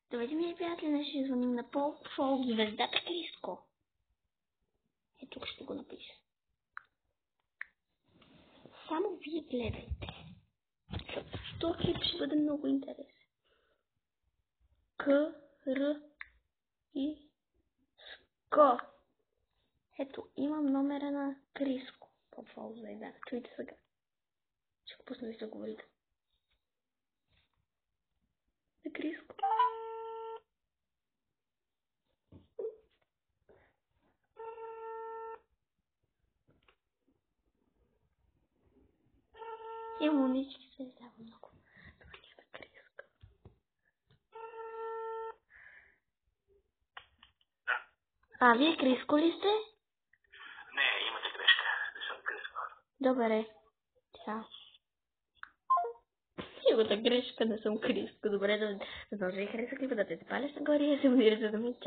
Здравейте, ми приятели, днес ще звъним на Пол звездата Криско. Ето тук ще го напиша. Само вие гледайте. Този клип ще бъде много интересен. Криско. Ето, имам номера на Криско. Пол звездата. Чуйте сега. Ще го пусна да се говорите. За Криско. И момички се издава много. Звъня на Криско. Вие Криско ли сте? Не, имате грешка. Не съм Криско. Добре. Чао. Сигурна грешка, не съм Криско. Добре, да ви хареса клипа, да те запаляш нагоре и да се абонирате за мен. Чао.